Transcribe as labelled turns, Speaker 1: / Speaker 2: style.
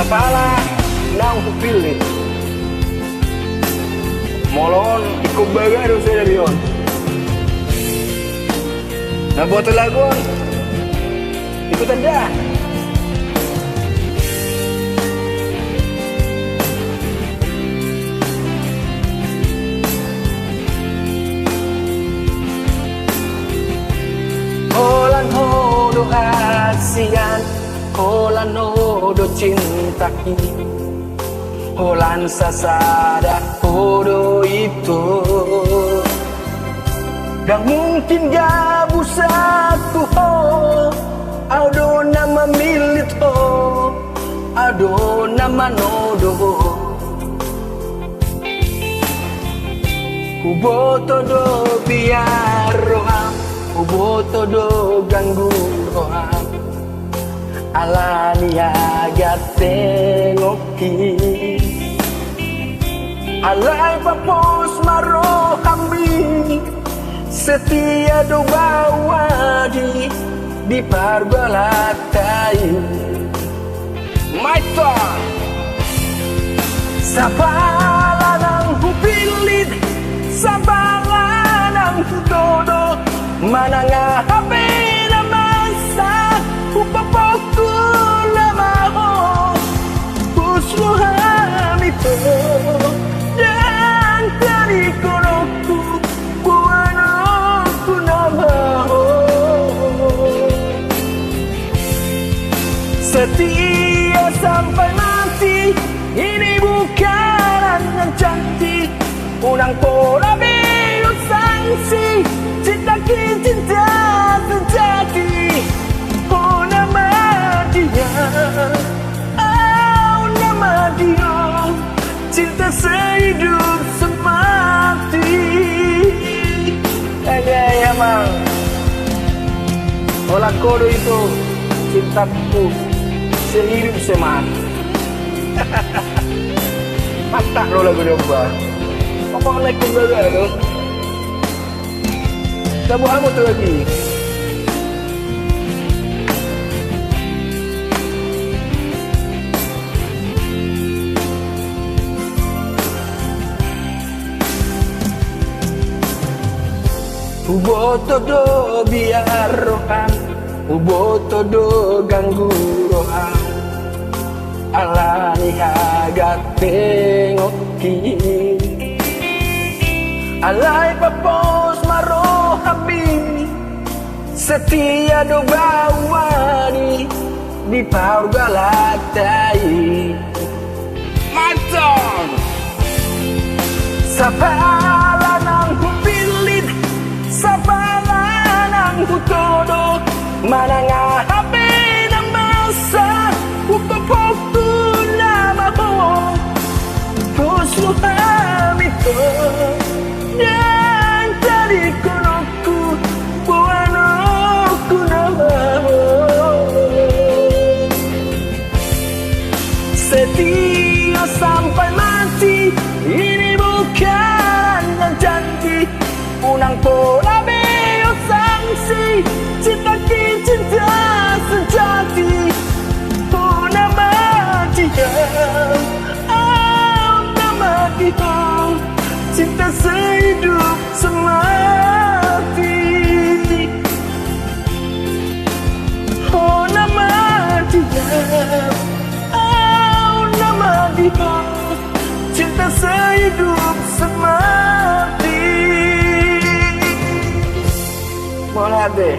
Speaker 1: Sapala nang kupilih molon ikut bagado saya bion. Nah buat lagu ikutan dah. Holan hodo hasian, holan hodo cintai, holan sasada hodo itu. Dan mungkin gak busatu ho, ado nama milit ho, ado nama nodo. Kuboto do biar roham, kuboto do ganggu roham. Alani agat tengoki, alai papos maro kambing. Setia do bawa di parbalatai. My turn. Sapala nang hupilit, sapala nang hudodo, mananga hape na masa, upapoku na maho, puslo hamito, dan tarikonoku. Setia sampai mati, ini bukan yang cantik. Unang pola biru sanksi, cinta sejati. Oh nama dia, oh nama dia, cinta sehidup semati. Ya mang, olah kodo itu cintaku sehidup semati. Mantap lo lagu domba. Apa naik kembali lo? Kita buat apa tu lagi? Uboto do biar roham, uboto do ganggu roham. Alani agat tengoki, alai papos maro habi. Setia do bawani di paurgalatai. Manton sapala nang hupilit, sapala nang hutodo, mananga hape na masa, upapoku na maho, puslo hamito, dan tarikonoku, buanoku na maho. Setia sampai mati, ini bukan yang janji. Unang pola biru sanksi, cinta sejati. Oh nama dia, oh nama dia, cinta sehidup semati. Oh nama dia, oh nama dia, cinta sehidup semati. Boleh deh.